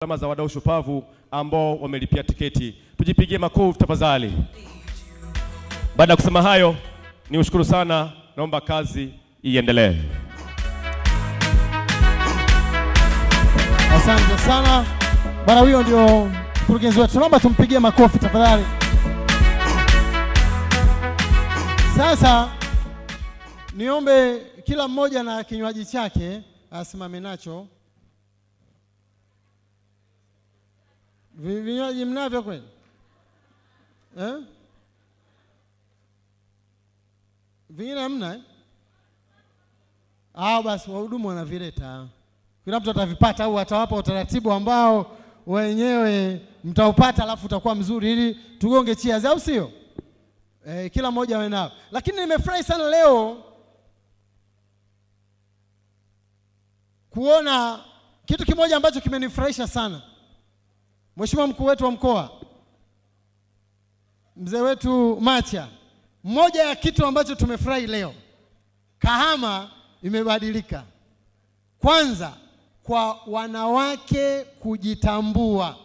alama za wadau shupavu ambao wamelipia tiketi. Tujipigie makofi tafadhali. Baada ya kusema hayo, niushukuru sana, naomba kazi iendelee. Asante sana. Bwana huyo ndio mkurugenzi wetu. Naomba tumpigie makofi tafadhali. Sasa niombe kila mmoja na kinywaji chake asimame nacho. Vinywaji mnavyo kweli? Vingine hamna basi wahudumu wanavileta. Kila mtu atavipata au atawapa utaratibu ambao wenyewe mtaupata, alafu utakuwa mzuri ili tugonge cheers, au sio? Kila mmoja awe nao. Lakini nimefurahi sana leo kuona kitu kimoja ambacho kimenifurahisha sana. Mheshimiwa mkuu wetu wa mkoa, mzee wetu Macha, mmoja ya kitu ambacho tumefurahi leo, Kahama imebadilika. Kwanza kwa wanawake kujitambua.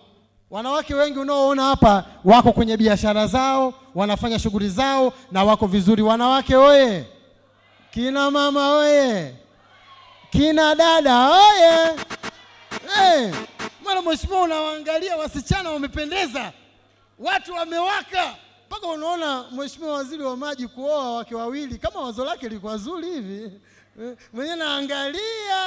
Wanawake wengi unaoona hapa wako kwenye biashara zao, wanafanya shughuli zao na wako vizuri. Wanawake oye! Kina mama oye! Kina dada oye! Mwana mheshimiwa, unawaangalia wasichana wamependeza, watu wamewaka, mpaka unaona mheshimiwa waziri wa maji kuoa wake wawili, kama wazo lake liko zuri hivi. Mwenye naangalia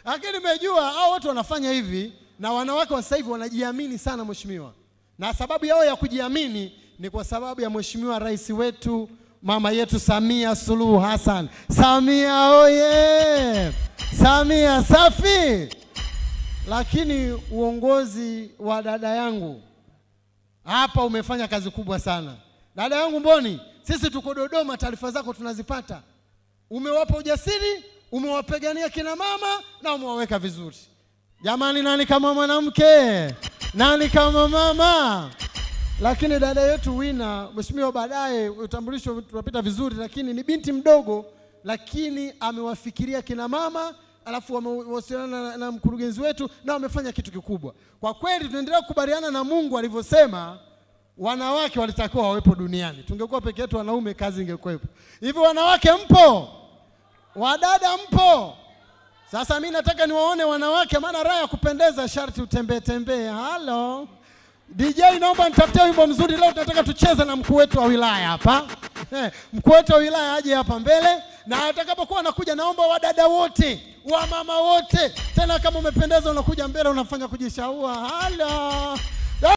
lakini nimejua hao watu wanafanya hivi, na wanawake wa sasa hivi wanajiamini sana mheshimiwa. Na sababu yao ya kujiamini ni kwa sababu ya mheshimiwa rais wetu, mama yetu Samia Suluhu Hassan. Samia oye! Samia safi! Lakini uongozi wa dada yangu hapa umefanya kazi kubwa sana. Dada yangu Mboni, sisi tuko Dodoma, taarifa zako tunazipata. Umewapa ujasiri, umewapigania kina mama na umewaweka vizuri. Jamani, nani kama mwanamke? Nani kama mama? Lakini dada yetu Wina, mheshimiwa, baadaye utambulisho tunapita vizuri, lakini ni binti mdogo, lakini amewafikiria kina mama, alafu wamewasiliana na mkurugenzi wetu na wamefanya kitu kikubwa. Kwa kweli tunaendelea kukubaliana na Mungu alivyosema wanawake walitakiwa wawepo duniani. Tungekuwa peke yetu wanaume, kazi ingekuwepo. Hivi wanawake mpo? Wadada mpo? Sasa mimi nataka niwaone wanawake, maana raha ya kupendeza sharti utembee. Halo DJ, naomba nitafutie wimbo mzuri leo. Tunataka tucheze na mkuu wetu wa wilaya hapa. Mkuu wetu wa wilaya aje hapa mbele, na atakapokuwa anakuja naomba wadada wote, wa mama wote, tena kama umependeza unakuja mbele unafanya kujishaua. Halo